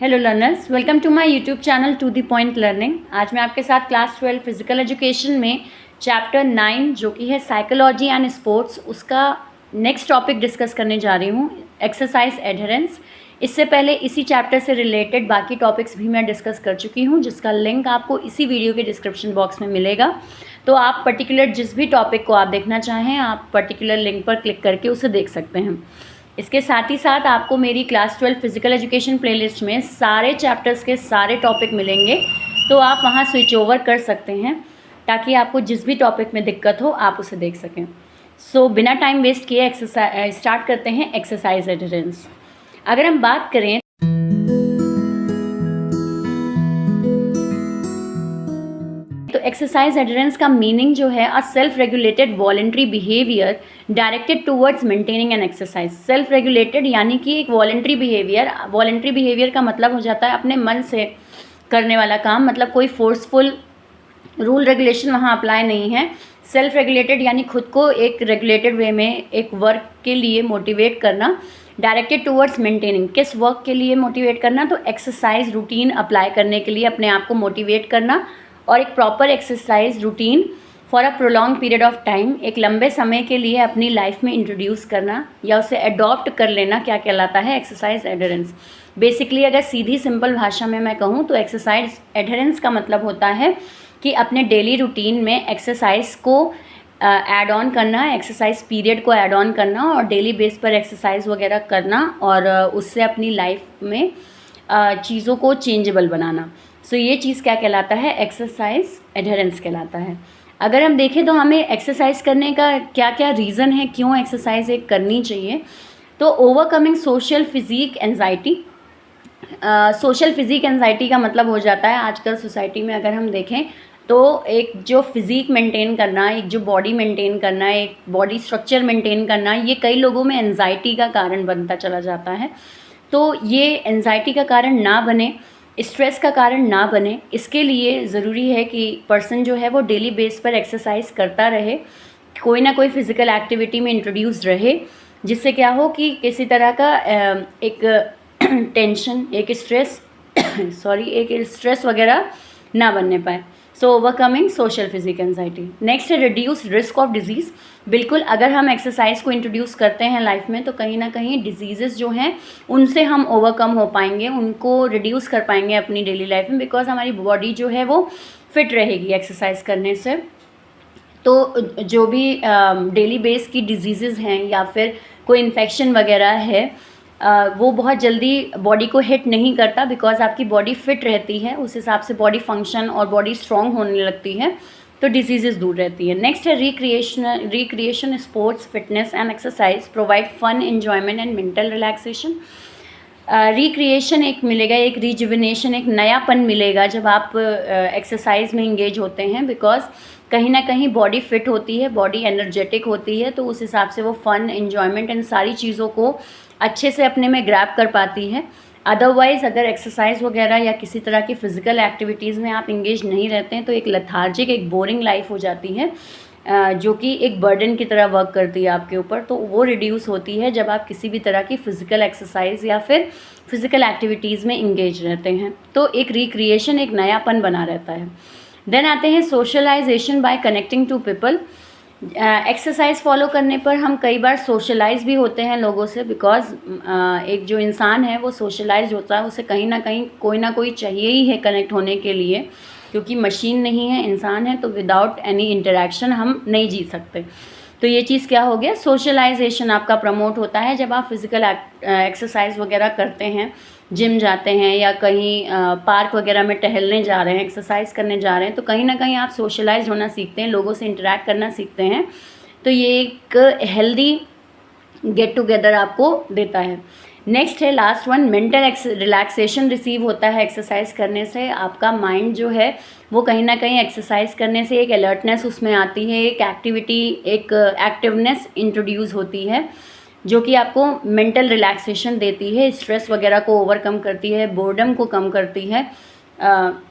Hello learners, welcome to my YouTube channel to the point learning. आज मैं आपके साथ क्लास 12 फिजिकल एजुकेशन में चैप्टर 9 जो कि है साइकोलॉजी एंड स्पोर्ट्स, उसका नेक्स्ट टॉपिक डिस्कस करने जा रही हूँ, एक्सरसाइज एडहेरेंस। इससे पहले इसी चैप्टर से रिलेटेड बाकी टॉपिक्स भी मैं डिस्कस कर चुकी हूँ, जिसका लिंक आपको इसी वीडियो के डिस्क्रिप्शन बॉक्स में मिलेगा। तो आप पर्टिकुलर जिस भी टॉपिक को आप देखना चाहें, आप पर्टिकुलर लिंक पर क्लिक करके उसे देख सकते हैं। इसके साथ ही साथ आपको मेरी क्लास 12 फिजिकल एजुकेशन प्लेलिस्ट में सारे चैप्टर्स के सारे टॉपिक मिलेंगे, तो आप वहां स्विच ओवर कर सकते हैं ताकि आपको जिस भी टॉपिक में दिक्कत हो आप उसे देख सकें। सो बिना टाइम वेस्ट किए स्टार्ट करते हैं एक्सरसाइज एडहेरेंस। अगर हम बात करें तो एक्सरसाइज एडहेरेंस का मीनिंग जो है a self regulated voluntary behaviour directed towards maintaining an exercise. Self regulated यानी कि एक वॉलंटरी बिहेवियर का मतलब हो जाता है अपने मन से करने वाला काम, मतलब कोई फोर्सफुल रूल रेगुलेशन वहाँ अप्लाई नहीं है। सेल्फ रेगुलेटेड यानी खुद को एक रेगुलेटेड वे में एक वर्क के लिए मोटिवेट करना। डायरेक्टेड टूवर्ड्स मेंटेनिंग, किस वर्क के लिए मोटिवेट करना, तो एक्सरसाइज रूटीन अप्लाई करने के लिए अपने आप को मोटिवेट करना, और एक proper exercise routine for a prolong period of time, एक लंबे समय के लिए अपनी लाइफ में इंट्रोड्यूस करना या उसे अडॉप्ट कर लेना, क्या कहलाता है एक्सरसाइज एडहेरेंस। बेसिकली अगर सीधी सिंपल भाषा में मैं कहूँ तो एक्सरसाइज एडहेरेंस का मतलब होता है कि अपने डेली रूटीन में एक्सरसाइज को ऐड ऑन करना, एक्सरसाइज पीरियड को ऐड ऑन करना और डेली बेस पर एक्सरसाइज वगैरह करना, और उससे अपनी लाइफ में चीज़ों को चेंजेबल बनाना। सो ये चीज़ क्या कहलाता है, एक्सरसाइज एडहेरेंस कहलाता है। अगर हम देखें तो हमें एक्सरसाइज करने का क्या क्या रीज़न है, क्यों एक्सरसाइज एक करनी चाहिए, तो overcoming social physique anxiety. Social physique anxiety का मतलब हो जाता है आजकल सोसाइटी में अगर हम देखें तो एक जो फिज़िक मेंटेन करना, एक जो बॉडी मेंटेन करना, एक बॉडी स्ट्रक्चर मेंटेन करना, ये कई लोगों में एंजाइटी का कारण बनता चला जाता है। तो ये एंजाइटी का कारण ना बने, स्ट्रेस का कारण ना बने, इसके लिए ज़रूरी है कि पर्सन जो है वो डेली बेस पर एक्सरसाइज करता रहे, कोई ना कोई फिज़िकल एक्टिविटी में इंट्रोड्यूस रहे, जिससे क्या हो कि किसी तरह का एक टेंशन, एक स्ट्रेस वगैरह ना बनने पाए। So overcoming social physique anxiety. Next है रिड्यूस रिस्क ऑफ डिजीज़। बिल्कुल, अगर हम एक्सरसाइज को इंट्रोड्यूस करते हैं लाइफ में तो कहीं ना कहीं डिजीज़ेस जो हैं उनसे हम ओवरकम हो पाएंगे, उनको रिड्यूस कर पाएंगे अपनी डेली लाइफ में, बिकॉज हमारी बॉडी जो है वो फिट रहेगी एक्सरसाइज करने से। तो जो भी डेली बेस की डिजीज़ेज़ हैं या फिर कोई इन्फेक्शन वगैरह है वो बहुत जल्दी बॉडी को हिट नहीं करता, बिकॉज आपकी बॉडी फिट रहती है, उस हिसाब से बॉडी फंक्शन और बॉडी स्ट्रॉन्ग होने लगती है, तो डिजीज़ेस दूर रहती है। नेक्स्ट है recreation sports fitness and exercise provide fun enjoyment and mental relaxation. Recreation एक मिलेगा, एक रिजुविनेशन, एक नयापन मिलेगा जब आप एक्सरसाइज में इंगेज होते हैं, बिकॉज कहीं ना कहीं बॉडी फिट होती है, बॉडी एनर्जेटिक होती है, तो उस हिसाब से वो फन एन्जॉयमेंट इन सारी चीज़ों को अच्छे से अपने में ग्रैब कर पाती है। अदरवाइज़ अगर एक्सरसाइज वगैरह या किसी तरह की फ़िज़िकल एक्टिविटीज़ में आप इंगेज नहीं रहते हैं तो एक लथार्जिक, एक बोरिंग लाइफ हो जाती है, जो कि एक बर्डन की तरह वर्क करती है आपके ऊपर। तो वो रिड्यूस होती है जब आप किसी भी तरह की फ़िज़िकल एक्सरसाइज या फिर फ़िज़िकल एक्टिविटीज़ में इंगेज रहते हैं, तो एक रिक्रिएशन, एक नयापन बना रहता है। देन आते हैं socialization by connecting to people. Exercise follow करने पर हम कई बार सोशलाइज भी होते हैं लोगों से, बिकॉज एक जो इंसान है वो सोशलाइज होता है, उसे कहीं ना कोई चाहिए ही है कनेक्ट होने के लिए, क्योंकि मशीन नहीं है, इंसान है, तो विदाउट एनी इंटरेक्शन हम नहीं जी सकते। तो ये चीज़ क्या हो गया, सोशलाइजेशन आपका प्रमोट होता है जब आप फिज़िकल एक्सरसाइज वगैरह करते हैं, जिम जाते हैं या कहीं पार्क वगैरह में टहलने जा रहे हैं, एक्सरसाइज करने जा रहे हैं, तो कहीं ना कहीं आप सोशलाइज होना सीखते हैं, लोगों से इंटरेक्ट करना सीखते हैं, तो ये एक हेल्दी गेट टुगेदर आपको देता है। नेक्स्ट है last one, mental relaxation receive होता है एक्सरसाइज करने से। आपका माइंड जो है वो कहीं ना कहीं एक्सरसाइज करने से एक अलर्टनेस उसमें आती है, एक एक्टिविटी, एक एक्टिवनेस इंट्रोड्यूस होती है, जो कि आपको मेंटल रिलैक्सेशन देती है, स्ट्रेस वगैरह को ओवरकम करती है, बोर्डम को कम करती है।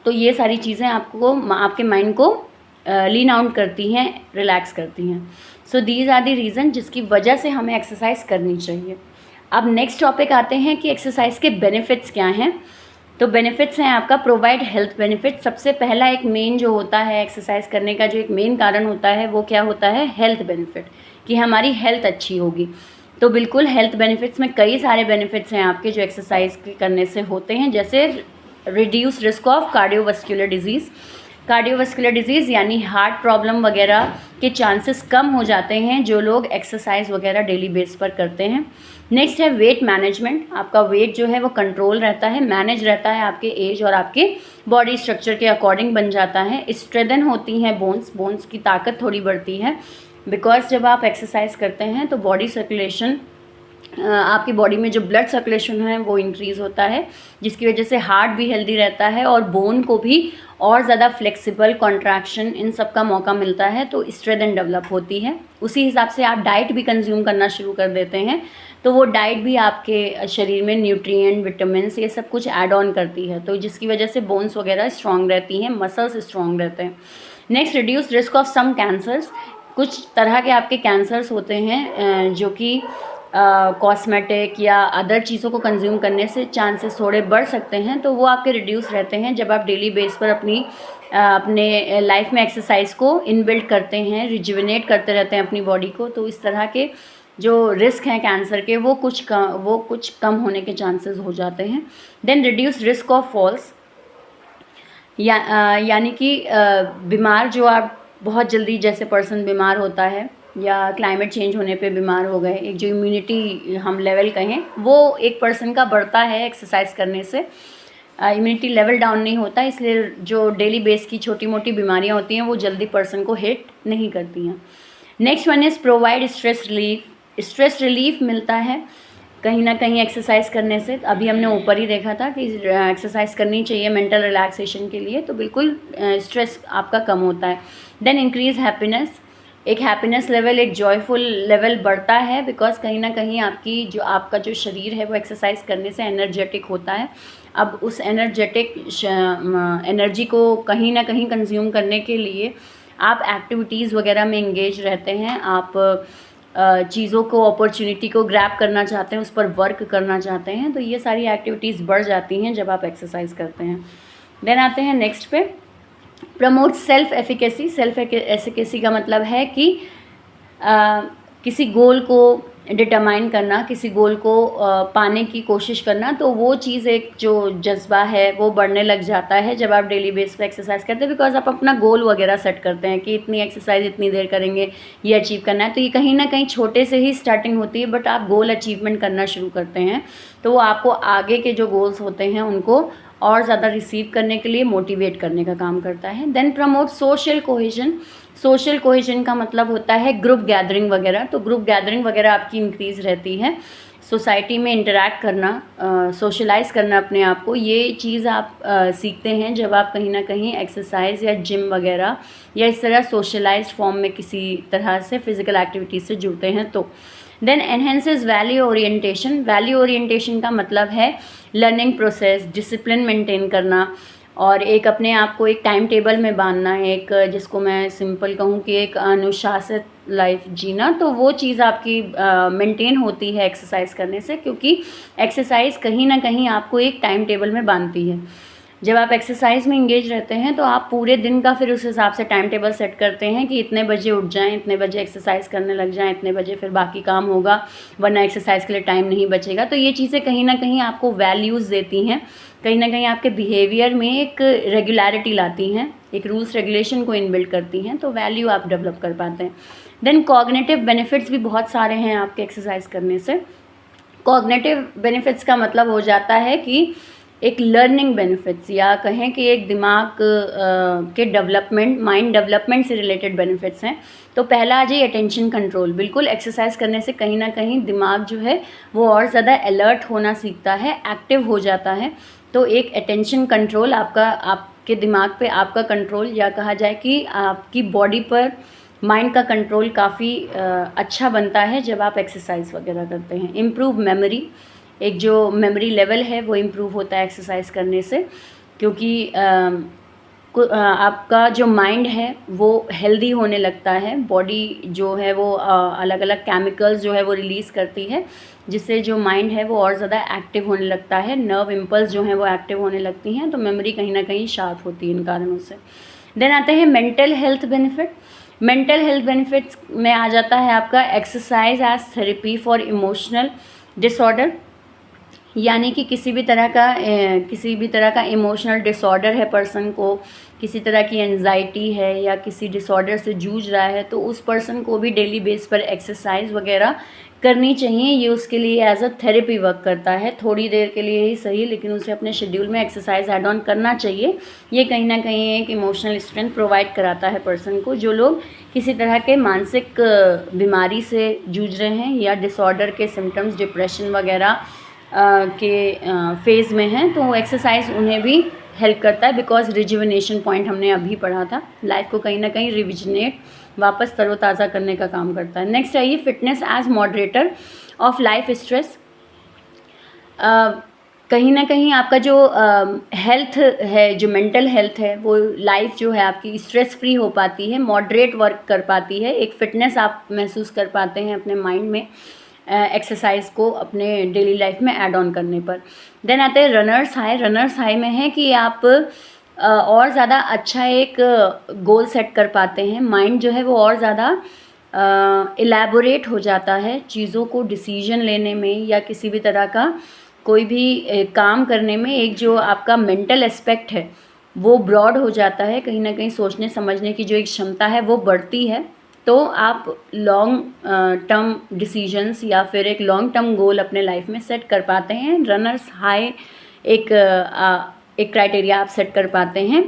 तो ये सारी चीज़ें आपको आपके माइंड को लीन आउट करती हैं, रिलैक्स करती हैं। So these are the reason जिसकी वजह से हमें एक्सरसाइज करनी चाहिए। अब नेक्स्ट टॉपिक आते हैं कि एक्सरसाइज के बेनिफिट्स क्या हैं। तो बेनिफिट्स हैं आपका, प्रोवाइड हेल्थ बेनिफिट। सबसे पहला एक मेन जो होता है एक्सरसाइज करने का, जो एक मेन कारण होता है वो क्या होता है, हेल्थ बेनिफिट, कि हमारी हेल्थ अच्छी होगी। तो बिल्कुल हेल्थ बेनिफिट्स में कई सारे बेनिफिट्स हैं आपके जो एक्सरसाइज करने से होते हैं, जैसे reduce risk of cardiovascular disease. Cardiovascular disease यानी हार्ट प्रॉब्लम वगैरह के चांसेस कम हो जाते हैं जो लोग एक्सरसाइज वगैरह डेली बेस पर करते हैं। नेक्स्ट है वेट मैनेजमेंट। आपका वेट जो है वो कंट्रोल रहता है, मैनेज रहता है, आपके एज और आपके बॉडी स्ट्रक्चर के अकॉर्डिंग बन जाता है। स्ट्रेंथन होती हैं बोन्स की ताकत थोड़ी बढ़ती है, बिकॉज जब आप एक्सरसाइज करते हैं तो बॉडी सर्कुलेशन, आपकी बॉडी में जो ब्लड सर्कुलेशन है वो इंक्रीज़ होता है, जिसकी वजह से हार्ट भी हेल्दी रहता है और बोन को भी और ज़्यादा फ्लेक्सिबल, कॉन्ट्रैक्शन, इन सब का मौका मिलता है, तो स्ट्रेंथ डेवलप होती है। उसी हिसाब से आप डाइट भी कंज्यूम करना शुरू कर देते हैं, तो वो डाइट भी आपके शरीर में न्यूट्रिएंट, विटामिन्स, ये सब कुछ ऐड ऑन करती है, तो जिसकी वजह से बोन्स वगैरह स्ट्रॉन्ग रहती हैं, मसल्स स्ट्रॉन्ग रहते हैं। Next, reduce risk of some cancers. कुछ तरह के आपके कैंसर्स होते हैं जो कि कॉस्मेटिक या अदर चीज़ों को कंज्यूम करने से चांसेस थोड़े बढ़ सकते हैं, तो वो आपके रिड्यूस रहते हैं जब आप डेली बेस पर अपने लाइफ में एक्सरसाइज को इनबिल्ड करते हैं, रिजुविनेट करते रहते हैं अपनी बॉडी को, तो इस तरह के जो रिस्क हैं कैंसर के वो कुछ कम होने के चांसेस हो जाते हैं। Then reduce risk of falls, यानी कि बीमार जो आप बहुत जल्दी, जैसे पर्सन बीमार होता है या क्लाइमेट चेंज होने पे बीमार हो गए, एक जो इम्यूनिटी हम लेवल कहें वो एक पर्सन का बढ़ता है एक्सरसाइज करने से, इम्यूनिटी लेवल डाउन नहीं होता, इसलिए जो डेली बेस की छोटी मोटी बीमारियां होती हैं वो जल्दी पर्सन को हिट नहीं करती हैं। Next one is provide stress relief. Stress relief मिलता है कहीं ना कहीं एक्सरसाइज करने से। अभी हमने ऊपर ही देखा था कि एक्सरसाइज करनी चाहिए मेंटल रिलैक्सेशन के लिए, तो बिल्कुल स्ट्रेस आपका कम होता है। देन इंक्रीज हैप्पीनेस, एक हैप्पीनेस लेवल, एक जॉयफुल लेवल बढ़ता है, बिकॉज कहीं ना कहीं आपका जो शरीर है वो एक्सरसाइज करने से एनर्जेटिक होता है। अब उस एनर्जेटिक एनर्जी को कहीं ना कहीं कंज्यूम करने के लिए आप एक्टिविटीज़ वगैरह में इंगेज रहते हैं, आप चीज़ों को, अपॉर्चुनिटी को ग्रैब करना चाहते हैं, उस पर वर्क करना चाहते हैं, तो ये सारी एक्टिविटीज़ बढ़ जाती हैं जब आप एक्सरसाइज करते हैं। देन आते हैं नेक्स्ट पे, promote self efficacy. Self efficacy का मतलब है कि किसी गोल को डिटरमाइन करना, किसी गोल को पाने की कोशिश करना, तो वो चीज़, एक जो जज्बा है वो बढ़ने लग जाता है जब आप डेली बेस पे एक्सरसाइज करते हैं, बिकॉज आप अपना गोल वगैरह सेट करते हैं कि इतनी एक्सरसाइज इतनी देर करेंगे, ये अचीव करना है। तो ये कहीं ना कहीं छोटे से ही स्टार्टिंग होती है, बट आप गोल अचीवमेंट करना शुरू करते हैं तो वो आपको आगे के जो गोल्स होते हैं उनको और ज़्यादा रिसीव करने के लिए मोटिवेट करने का काम करता है। Then promote social cohesion. Social cohesion का मतलब होता है ग्रुप गैदरिंग वगैरह, तो ग्रुप गैदरिंग वगैरह आपकी इंक्रीज़ रहती है, सोसाइटी में इंटरैक्ट करना, सोशलाइज करना अपने आप को, ये चीज़ आप सीखते हैं जब आप कहीं ना कहीं एक्सरसाइज या जिम वगैरह या इस तरह सोशलाइज फॉर्म में किसी तरह से फिज़िकल एक्टिविटीज़ से जुड़ते हैं। तो then enhances value orientation. Value orientation का मतलब है लर्निंग प्रोसेस, डिसिप्लिन मेंटेन करना और एक अपने आप को एक टाइम टेबल में बांधना है, एक जिसको मैं सिंपल कहूँ कि एक अनुशासित लाइफ जीना, तो वो चीज़ आपकी मेंटेन होती है एक्सरसाइज करने से, क्योंकि एक्सरसाइज कहीं ना कहीं आपको एक टाइम टेबल में बांधती है। जब आप एक्सरसाइज में इंगेज रहते हैं तो आप पूरे दिन का फिर उस हिसाब से टाइम टेबल सेट करते हैं कि इतने बजे उठ जाएं, इतने बजे एक्सरसाइज करने लग जाएं, इतने बजे फिर बाकी काम होगा, वरना एक्सरसाइज के लिए टाइम नहीं बचेगा। तो ये चीज़ें कहीं ना कहीं आपको वैल्यूज़ देती हैं, कहीं ना कहीं आपके बिहेवियर में एक रेगुलरिटी लाती हैं, एक रूल्स रेगुलेशन को इनबिल्ड करती हैं, तो वैल्यू आप डेवलप कर पाते हैं। देन कॉग्निटिव बेनिफिट्स भी बहुत सारे हैं आपके एक्सरसाइज करने से। कॉग्निटिव बेनिफिट्स का मतलब हो जाता है कि एक लर्निंग बेनिफिट्स, या कहें कि एक दिमाग के डेवलपमेंट, माइंड डेवलपमेंट से रिलेटेड बेनिफिट्स हैं। तो पहला आ जाए अटेंशन कंट्रोल। बिल्कुल एक्सरसाइज करने से कहीं ना कहीं दिमाग जो है वो और ज़्यादा अलर्ट होना सीखता है, एक्टिव हो जाता है। तो एक अटेंशन कंट्रोल, आपके दिमाग पे आपका कंट्रोल, या कहा जाए कि आपकी बॉडी पर माइंड का कंट्रोल काफ़ी अच्छा बनता है जब आप एक्सरसाइज वगैरह करते हैं। इम्प्रूव मेमोरी, एक जो मेमोरी लेवल है वो इम्प्रूव होता है एक्सरसाइज करने से, क्योंकि आपका जो माइंड है वो हेल्दी होने लगता है, बॉडी जो है वो अलग अलग केमिकल्स जो है वो रिलीज़ करती है, जिससे जो माइंड है वो और ज़्यादा एक्टिव होने लगता है, नर्व इम्पल्स जो हैं वो एक्टिव होने लगती हैं, तो मेमोरी कहीं ना कहीं शार्प होती है इन कारणों से। देन आते हैं mental health benefit. Mental health benefits में आ जाता है आपका exercise as therapy for emotional disorder, यानी कि किसी भी तरह का इमोशनल डिसऑर्डर है, पर्सन को किसी तरह की एंजाइटी है या किसी डिसऑर्डर से जूझ रहा है, तो उस पर्सन को भी डेली बेस पर एक्सरसाइज वगैरह करनी चाहिए। ये उसके लिए एज अ थेरेपी वर्क करता है, थोड़ी देर के लिए ही सही, लेकिन उसे अपने शेड्यूल में एक्सरसाइज ऐड ऑन करना चाहिए। ये कहीं ना कहीं एक इमोशनल स्ट्रेंथ प्रोवाइड कराता है पर्सन को। जो लोग किसी तरह के मानसिक बीमारी से जूझ रहे हैं या डिसऑर्डर के सिम्टम्स, डिप्रेशन वगैरह के फेज़ में हैं, तो एक्सरसाइज उन्हें भी हेल्प करता है, बिकॉज रिजुविनेशन पॉइंट हमने अभी पढ़ा था, लाइफ को कहीं ना कहीं रिविजनेट, वापस तरोताज़ा करने का काम करता है। नेक्स्ट आइए, fitness as moderator of life stress. कहीं ना कहीं आपका जो हेल्थ है, जो मेंटल हेल्थ है, वो लाइफ जो है आपकी स्ट्रेस फ्री हो पाती है, मॉडरेट वर्क कर पाती है, एक फिटनेस आप महसूस कर पाते हैं अपने माइंड में एक्सरसाइज को अपने डेली लाइफ में ऐड ऑन करने पर। देन आते हैं रनर्स हाई। रनर्स हाई में है कि आप और ज़्यादा अच्छा एक गोल सेट कर पाते हैं, माइंड जो है वो और ज़्यादा इलेबोरेट हो जाता है चीज़ों को डिसीजन लेने में या किसी भी तरह का कोई भी काम करने में। एक जो आपका मेंटल एस्पेक्ट है वो ब्रॉड हो जाता है, कहीं ना कहीं सोचने समझने की जो एक क्षमता है वो बढ़ती है, तो आप लॉन्ग टर्म डिसीजंस या फिर एक लॉन्ग टर्म गोल अपने लाइफ में सेट कर पाते हैं। रनर्स हाई एक क्राइटेरिया आप सेट कर पाते हैं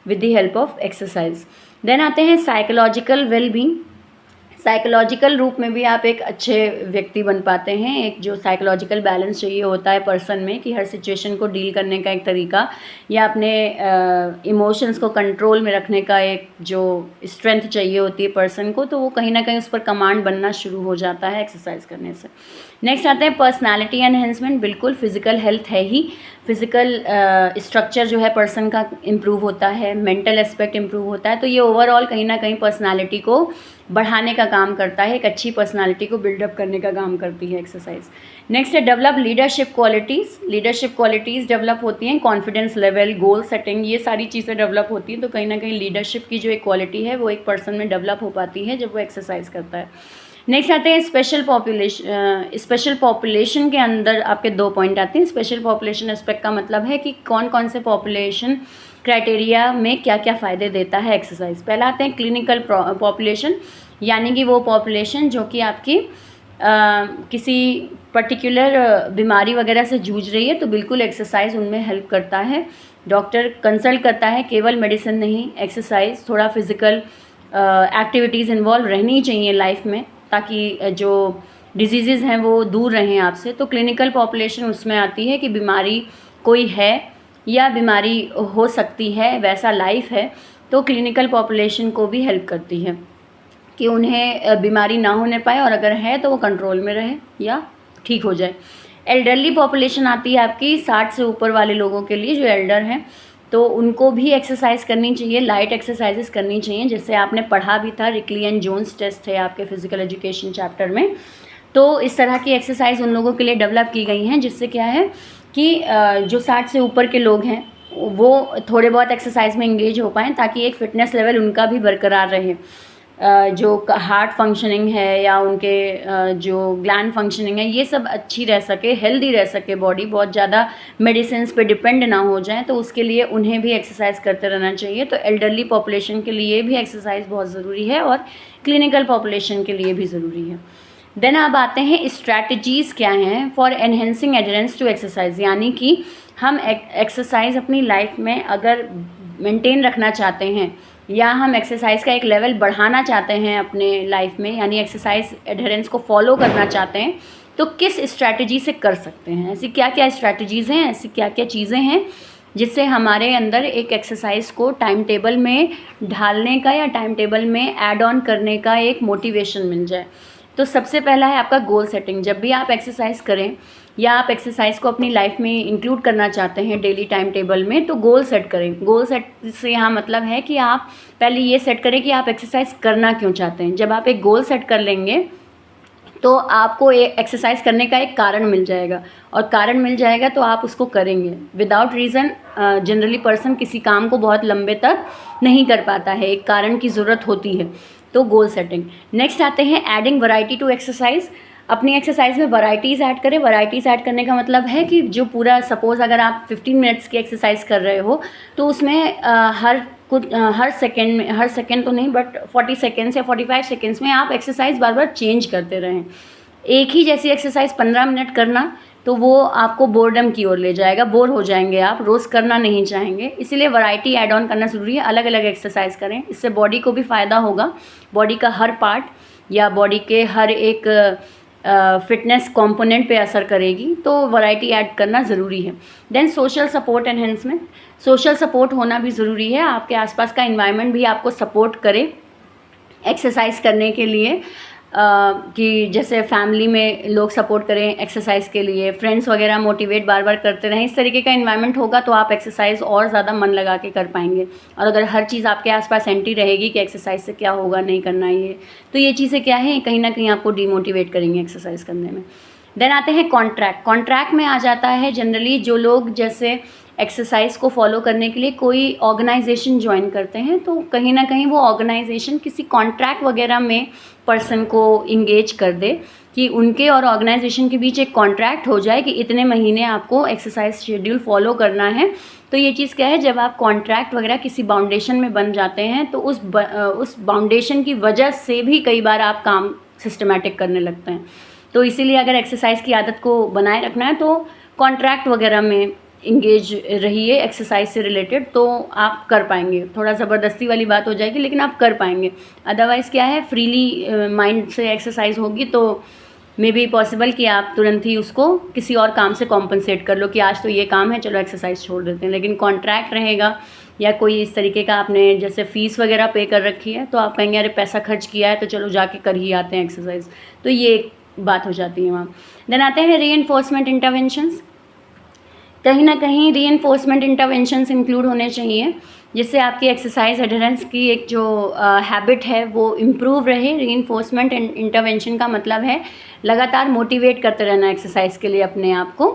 with the help of exercise. Then आते हैं साइकोलॉजिकल वेलबींग। साइकोलॉजिकल रूप में भी आप एक अच्छे व्यक्ति बन पाते हैं। एक जो साइकोलॉजिकल बैलेंस चाहिए होता है पर्सन में, कि हर सिचुएशन को डील करने का एक तरीका या अपने इमोशंस को कंट्रोल में रखने का एक जो स्ट्रेंथ चाहिए होती है पर्सन को, तो वो कहीं ना कहीं उस पर कमांड बनना शुरू हो जाता है एक्सरसाइज करने से। नेक्स्ट आते हैं पर्सनालिटी एनहेंसमेंट। बिल्कुल फिजिकल हेल्थ है ही, फिजिकल स्ट्रक्चर जो है पर्सन का इम्प्रूव होता है, मेंटल एस्पेक्ट इम्प्रूव होता है, तो ये ओवरऑल कहीं ना कहीं पर्सनालिटी को बढ़ाने का काम करता है, एक अच्छी पर्सनालिटी को बिल्डअप करने का काम करती है एक्सरसाइज। नेक्स्ट है develop leadership qualities. Leadership qualities develop होती हैं, कॉन्फिडेंस लेवल, गोल सेटिंग, ये सारी चीज़ें डेवलप होती हैं, तो कहीं ना कहीं लीडरशिप की जो एक क्वालिटी है वो एक पर्सन में डेवलप हो पाती है जब वो एक्सरसाइज करता है। नेक्स्ट आते हैं स्पेशल पॉपुलेशन। स्पेशल पॉपुलेशन के अंदर आपके 2 पॉइंट आते हैं। स्पेशल पॉपुलेशन एस्पेक्ट का मतलब है कि कौन कौन से पॉपुलेशन क्राइटेरिया में क्या क्या फ़ायदे देता है एक्सरसाइज। पहला आते हैं क्लिनिकल पॉपुलेशन, यानी कि वो पॉपुलेशन जो कि आपकी किसी पर्टिकुलर बीमारी वगैरह से जूझ रही है, तो बिल्कुल एक्सरसाइज उनमें हेल्प करता है। डॉक्टर कंसल्ट करता है, केवल मेडिसिन नहीं, एक्सरसाइज, थोड़ा फिजिकल एक्टिविटीज़ इन्वॉल्व रहनी चाहिए लाइफ में, ताकि जो डिजीज़ हैं वो दूर रहें आपसे। तो क्लिनिकल पॉपुलेशन उसमें आती है कि बीमारी कोई है या बीमारी हो सकती है, वैसा लाइफ है, तो क्लिनिकल पॉपुलेशन को भी हेल्प करती है कि उन्हें बीमारी ना होने पाए, और अगर है तो वो कंट्रोल में रहे या ठीक हो जाए। एल्डरली पॉपुलेशन आती है आपकी 60 से ऊपर वाले लोगों के लिए, जो एल्डर हैं, तो उनको भी एक्सरसाइज करनी चाहिए, लाइट एक्सरसाइजेस करनी चाहिए, जैसे आपने पढ़ा भी था, रिकली एंड जोन्स टेस्ट है आपके फिजिकल एजुकेशन चैप्टर में। तो इस तरह की एक्सरसाइज उन लोगों के लिए डेवलप की गई हैं, जिससे क्या है कि जो 60 से ऊपर के लोग हैं वो थोड़े बहुत एक्सरसाइज में इंगेज हो पाएँ, ताकि एक फ़िटनेस लेवल उनका भी बरकरार रहे। जो हार्ट फंक्शनिंग है या उनके जो ग्लैंड फंक्शनिंग है, ये सब अच्छी रह सके, हेल्दी रह सके बॉडी, बहुत ज़्यादा मेडिसिन पे डिपेंड ना हो जाए, तो उसके लिए उन्हें भी एक्सरसाइज करते रहना चाहिए। तो एल्डरली पॉपुलेशन के लिए भी एक्सरसाइज बहुत ज़रूरी है और क्लिनिकल पॉपुलेशन के लिए भी ज़रूरी है। देन अब आते हैं स्ट्रैटेजीज़ क्या हैं for enhancing adherence to exercise, यानी कि हम एक्सरसाइज अपनी लाइफ में अगर मेंटेन रखना चाहते हैं या हम एक्सरसाइज का एक लेवल बढ़ाना चाहते हैं अपने लाइफ में, यानी एक्सरसाइज एडहेरेंस को फॉलो करना चाहते हैं, तो किस स्ट्रैटेजी से कर सकते हैं, ऐसी क्या क्या स्ट्रैटेजीज़ हैं, ऐसी क्या क्या चीज़ें हैं जिससे हमारे अंदर एक एक्सरसाइज को टाइम टेबल में ढालने का या टाइम टेबल में ऐड ऑन करने का एक मोटिवेशन मिल जाए। तो सबसे पहला है आपका गोल सेटिंग। जब भी आप एक्सरसाइज करें या आप एक्सरसाइज को अपनी लाइफ में इंक्लूड करना चाहते हैं डेली टाइम टेबल में, तो गोल सेट करें। गोल सेट से यहाँ मतलब है कि आप पहले ये सेट करें कि आप एक्सरसाइज करना क्यों चाहते हैं। जब आप एक गोल सेट कर लेंगे तो आपको एक्सरसाइज करने का एक कारण मिल जाएगा, और कारण मिल जाएगा तो आप उसको करेंगे। विदाउट रीज़न जनरली पर्सन किसी काम को बहुत लंबे तक नहीं कर पाता है, एक कारण की ज़रूरत होती है। तो गोल सेटिंग। नेक्स्ट आते हैं एडिंग वैरायटी टू एक्सरसाइज। अपनी एक्सरसाइज में वैराइटीज़ ऐड करें। वैराइटीज़ ऐड करने का मतलब है कि जो पूरा सपोज़ अगर आप 15 मिनट्स की एक्सरसाइज कर रहे हो तो उसमें हर सेकेंड तो नहीं बट 40 सेकेंड्स या 45 सेकेंड्स में आप एक्सरसाइज बार बार चेंज करते रहें। एक ही जैसी एक्सरसाइज 15 मिनट करना तो वो आपको बोर्डम की ओर ले जाएगा, बोर हो जाएंगे, आप रोज़ करना नहीं चाहेंगे। इसीलिए वैरायटी ऐड ऑन करना ज़रूरी है। अलग अलग एक्सरसाइज करें, इससे बॉडी को भी फ़ायदा होगा। बॉडी का हर पार्ट या बॉडी के हर एक फिटनेस कंपोनेंट पे असर करेगी, तो वैरायटी ऐड करना ज़रूरी है। Then social support enhancement. Social support होना भी ज़रूरी है। आपके आसपास का एनवायरनमेंट भी आपको सपोर्ट करे एक्सरसाइज करने के लिए, कि जैसे फैमिली में लोग सपोर्ट करें एक्सरसाइज के लिए, फ्रेंड्स वगैरह मोटिवेट बार बार करते रहें। इस तरीके का एनवायरनमेंट होगा तो आप एक्सरसाइज और ज़्यादा मन लगा के कर पाएंगे। और अगर हर चीज़ आपके आसपास एंटी रहेगी कि एक्सरसाइज से क्या होगा, नहीं करना ये, तो ये चीज़ें क्या है, कहीं ना कहीं आपको डीमोटिवेट करेंगे एक्सरसाइज करने में। देन आते हैं कॉन्ट्रैक्ट। कॉन्ट्रैक्ट में आ जाता है जनरली जो लोग जैसे एक्सरसाइज को फॉलो करने के लिए कोई ऑर्गेनाइजेशन ज्वाइन करते हैं, तो कहीं ना कहीं वो ऑर्गेनाइजेशन किसी कॉन्ट्रैक्ट वगैरह में पर्सन को इंगेज कर दे कि उनके और ऑर्गेनाइजेशन के बीच एक कॉन्ट्रैक्ट हो जाए कि इतने महीने आपको एक्सरसाइज शेड्यूल फॉलो करना है। तो ये चीज़ क्या है, जब आप कॉन्ट्रैक्ट वगैरह किसी बाउंडेशन में बन जाते हैं तो उस बाउंडेशन की वजह से भी कई बार आप काम सिस्टमेटिक करने लगते हैं। तो इसीलिए अगर एक्सरसाइज की आदत को बनाए रखना है तो कॉन्ट्रैक्ट वगैरह में इंगेज रहिए एक्सरसाइज से रिलेटेड, तो आप कर पाएंगे। थोड़ा ज़बरदस्ती वाली बात हो जाएगी लेकिन आप कर पाएंगे। अदरवाइज़ क्या है, फ्रीली माइंड से एक्सरसाइज होगी तो मे बी पॉसिबल कि आप तुरंत ही उसको किसी और काम से कॉम्पनसेट कर लो कि आज तो ये काम है, चलो एक्सरसाइज छोड़ देते हैं। लेकिन कॉन्ट्रैक्ट रहेगा या कोई इस तरीके का आपने जैसे फ़ीस वगैरह पे कर रखी है तो आप कहेंगे अरे पैसा खर्च किया है तो चलो जाके कर ही आते हैं एक्सरसाइज, तो ये एक बात हो जाती है वहाँ। देन आते हैं रीइंफोर्समेंट इंटरवेंशंस। कहीं ना कहीं रीइंफोर्समेंट इंटरवेंशंस इंक्लूड होने चाहिए जिससे आपकी एक्सरसाइज एडहेरेंस की एक जो हैबिट है वो इम्प्रूव रहे। रीइंफोर्समेंट इंटरवेंशन का मतलब है लगातार मोटिवेट करते रहना एक्सरसाइज के लिए अपने आप को,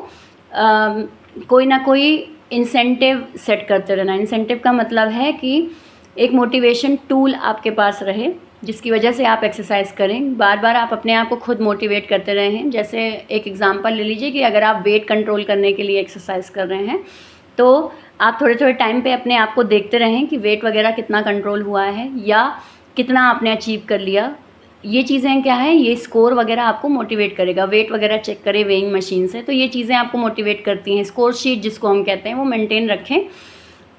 कोई ना कोई इंसेंटिव सेट करते रहना। इंसेंटिव का मतलब है कि एक मोटिवेशन टूल आपके पास रहे जिसकी वजह से आप एक्सरसाइज करें। बार बार आप अपने आप को खुद मोटिवेट करते रहें। जैसे एक एग्जांपल ले लीजिए कि अगर आप वेट कंट्रोल करने के लिए एक्सरसाइज कर रहे हैं तो आप थोड़े थोड़े टाइम पे अपने आप को देखते रहें कि वेट वगैरह कितना कंट्रोल हुआ है या कितना आपने अचीव कर लिया। ये चीज़ें क्या है, ये स्कोर वगैरह आपको मोटिवेट करेगा। वेट वगैरह चेक करें वेइंग मशीन से, तो ये चीज़ें आपको मोटिवेट करती हैं। स्कोर शीट जिसको हम कहते हैं वो मेंटेन रखें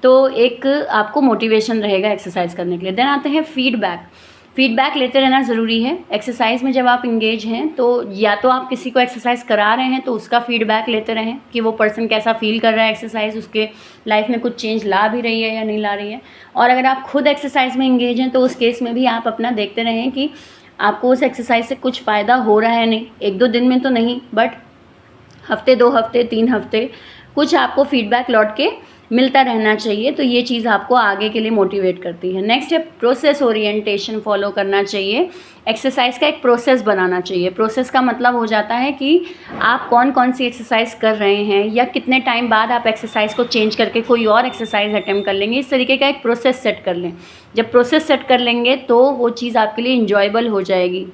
तो एक आपको मोटिवेशन रहेगा एक्सरसाइज करने के लिए। देन आते हैं फीडबैक। फीडबैक लेते रहना ज़रूरी है। एक्सरसाइज में जब आप इंगेज हैं तो या तो आप किसी को एक्सरसाइज करा रहे हैं तो उसका फीडबैक लेते रहें कि वो पर्सन कैसा फील कर रहा है एक्सरसाइज, उसके लाइफ में कुछ चेंज ला भी रही है या नहीं ला रही है। और अगर आप खुद एक्सरसाइज में इंगेज हैं तो उस केस में भी आप अपना देखते रहें कि आपको उस एक्सरसाइज से कुछ फ़ायदा हो रहा है नहीं। 1-2 दिन में तो नहीं बट हफ्ते, 2 हफ्ते, 3 हफ्ते कुछ आपको फीडबैक लौट के मिलता रहना चाहिए। तो ये चीज़ आपको आगे के लिए मोटिवेट करती है। नेक्स्ट है प्रोसेस ओरिएंटेशन फॉलो करना चाहिए। एक्सरसाइज का एक प्रोसेस बनाना चाहिए। प्रोसेस का मतलब हो जाता है कि आप कौन कौन सी एक्सरसाइज कर रहे हैं या कितने टाइम बाद आप एक्सरसाइज को चेंज करके कोई और एक्सरसाइज अटेम्प्ट कर लेंगे। इस तरीके का एक प्रोसेस सेट कर लें। जब प्रोसेस सेट कर लेंगे तो वो चीज़ आपके लिए इंजॉयबल हो जाएगी।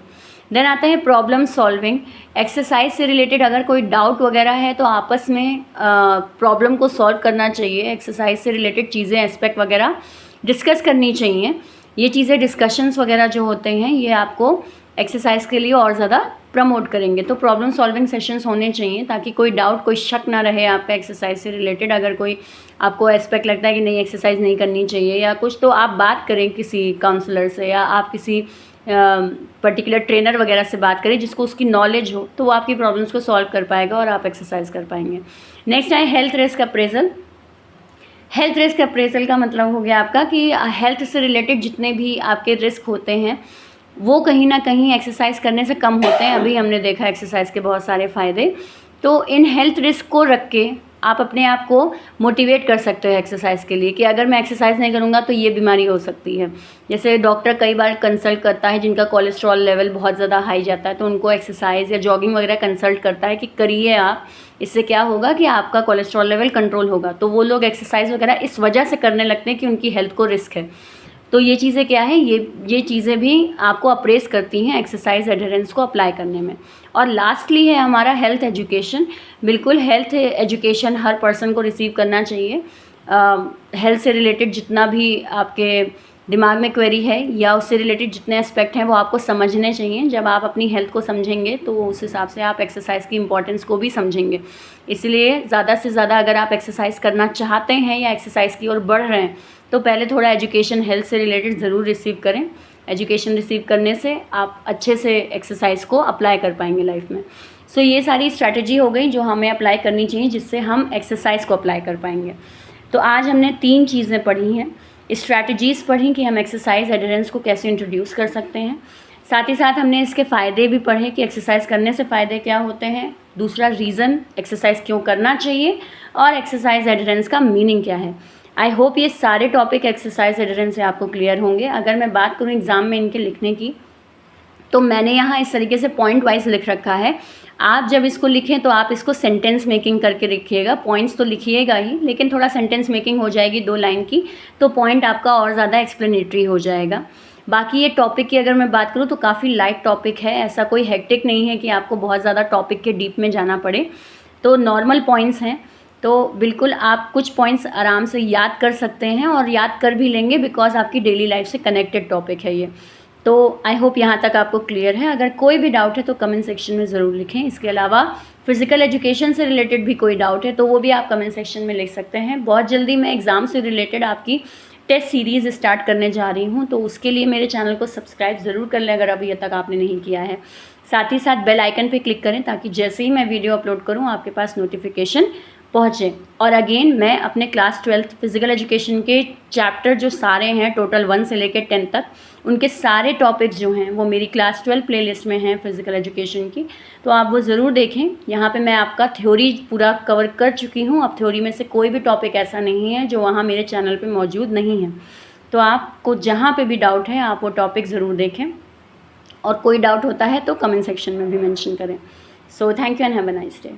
देन आता है प्रॉब्लम सॉल्विंग। एक्सरसाइज से रिलेटेड अगर कोई डाउट वगैरह है तो आपस में प्रॉब्लम को सॉल्व करना चाहिए। एक्सरसाइज से रिलेटेड चीज़ें, एस्पेक्ट वगैरह डिस्कस करनी चाहिए। ये चीज़ें, डिस्कशंस वगैरह जो होते हैं ये आपको एक्सरसाइज के लिए और ज़्यादा प्रमोट करेंगे। तो प्रॉब्लम सॉल्विंग सेशंस होने चाहिए ताकि कोई डाउट, कोई शक ना रहे आपका एक्सरसाइज से रिलेटेड। अगर कोई आपको एस्पेक्ट लगता है कि नहीं एक्सरसाइज नहीं करनी चाहिए या कुछ, तो आप बात करें किसी काउंसलर से या आप किसी पर्टिकुलर ट्रेनर वगैरह से बात करें जिसको उसकी नॉलेज हो, तो वो आपकी प्रॉब्लम्स को सॉल्व कर पाएगा और आप एक्सरसाइज कर पाएंगे। नेक्स्ट है health risk appraisal. Health risk appraisal का मतलब हो गया आपका कि हेल्थ से रिलेटेड जितने भी आपके रिस्क होते हैं वो कहीं ना कहीं एक्सरसाइज करने से कम होते हैं। अभी हमने देखा एक्सरसाइज के बहुत सारे फ़ायदे। तो इन हेल्थ रिस्क को रख के आप अपने आप को मोटिवेट कर सकते हो एक्सरसाइज के लिए कि अगर मैं एक्सरसाइज नहीं करूँगा तो ये बीमारी हो सकती है। जैसे डॉक्टर कई बार कंसल्ट करता है जिनका कोलेस्ट्रॉल लेवल बहुत ज़्यादा हाई जाता है, तो उनको एक्सरसाइज या जॉगिंग वगैरह कंसल्ट करता है कि करिए आप, इससे क्या होगा कि आपका कोलेस्ट्रॉल लेवल कंट्रोल होगा। तो वो लोग एक्सरसाइज वगैरह इस वजह से करने लगते हैं कि उनकी हेल्थ को रिस्क है। तो ये चीज़ें क्या है, ये चीज़ें भी आपको अप्रेस करती हैं एक्सरसाइज एडहेरेंस को अप्लाई करने में। और लास्टली है हमारा हेल्थ एजुकेशन। बिल्कुल हेल्थ एजुकेशन हर पर्सन को रिसीव करना चाहिए। हेल्थ से रिलेटेड जितना भी आपके दिमाग में क्वेरी है या उससे रिलेटेड जितने एस्पेक्ट हैं वो आपको समझने चाहिए। जब आप अपनी हेल्थ को समझेंगे तो उस हिसाब से आप एक्सरसाइज की इम्पोर्टेंस को भी समझेंगे। इसलिए ज़्यादा से ज़्यादा अगर आप एक्सरसाइज करना चाहते हैं या एक्सरसाइज की ओर बढ़ रहे हैं तो पहले थोड़ा एजुकेशन हेल्थ से रिलेटेड ज़रूर रिसीव करें। एजुकेशन रिसीव करने से आप अच्छे से एक्सरसाइज को अप्लाई कर पाएंगे लाइफ में। सो ये सारी स्ट्रैटेजी हो गई जो हमें अप्लाई करनी चाहिए जिससे हम एक्सरसाइज को अप्लाई कर पाएंगे। तो आज हमने 3 चीज़ें पढ़ी हैं, स्ट्रैटेजीज़ पढ़ी कि हम एक्सरसाइज एडहेरेंस को कैसे इंट्रोड्यूस कर सकते हैं। साथ ही साथ हमने इसके फ़ायदे भी पढ़े कि एक्सरसाइज करने से फ़ायदे क्या होते हैं, दूसरा रीज़न एक्सरसाइज क्यों करना चाहिए, और एक्सरसाइज एडहेरेंस का मीनिंग क्या है। आई होप ये सारे टॉपिक एक्सरसाइज एडहेरेंस से आपको क्लियर होंगे। अगर मैं बात करूँ एग्ज़ाम में इनके लिखने की, तो मैंने यहाँ इस तरीके से पॉइंट वाइज लिख रखा है। आप जब इसको लिखें तो आप इसको सेंटेंस मेकिंग करके लिखिएगा। पॉइंट्स तो लिखिएगा ही, लेकिन थोड़ा सेंटेंस मेकिंग हो जाएगी 2 लाइन की, तो पॉइंट आपका और ज़्यादा एक्सप्लेनेटरी हो जाएगा। बाकी ये टॉपिक की अगर मैं बात करूँ तो काफ़ी लाइट टॉपिक है, ऐसा कोई हेक्टिक नहीं है कि आपको बहुत ज़्यादा टॉपिक के डीप में जाना पड़े। तो नॉर्मल पॉइंट्स हैं, तो बिल्कुल आप कुछ पॉइंट्स आराम से याद कर सकते हैं और याद कर भी लेंगे बिकॉज आपकी डेली लाइफ से कनेक्टेड टॉपिक है ये। तो आई होप यहाँ तक आपको क्लियर है। अगर कोई भी डाउट है तो कमेंट सेक्शन में ज़रूर लिखें। इसके अलावा फिज़िकल एजुकेशन से रिलेटेड भी कोई डाउट है तो वो भी आप कमेंट सेक्शन में लिख सकते हैं। बहुत जल्दी मैं एग्ज़ाम से रिलेटेड आपकी टेस्ट सीरीज़ स्टार्ट करने जा रही हूँ, तो उसके लिए मेरे चैनल को सब्सक्राइब ज़रूर कर लें अगर अभी तक आपने नहीं किया है। साथ ही साथ बेल आइकन पे क्लिक करें ताकि जैसे ही मैं वीडियो अपलोड करूँ आपके पास नोटिफिकेशन पहुँचे। और अगेन मैं अपने क्लास 12th फिज़िकल एजुकेशन के चैप्टर जो सारे हैं टोटल 1 से लेकर 10 तक, उनके सारे टॉपिक्स जो हैं वो मेरी क्लास 12 प्लेलिस्ट में हैं फिज़िकल एजुकेशन की, तो आप वो ज़रूर देखें। यहाँ पे मैं आपका थ्योरी पूरा कवर कर चुकी हूँ। अब थ्योरी में से कोई भी टॉपिक ऐसा नहीं है जो वहाँ मेरे चैनल पे मौजूद नहीं है। तो आपको जहाँ पे भी डाउट है आप वो टॉपिक ज़रूर देखें, और कोई डाउट होता है तो कमेंट सेक्शन में भी मेंशन करें। So thank you and have a nice day.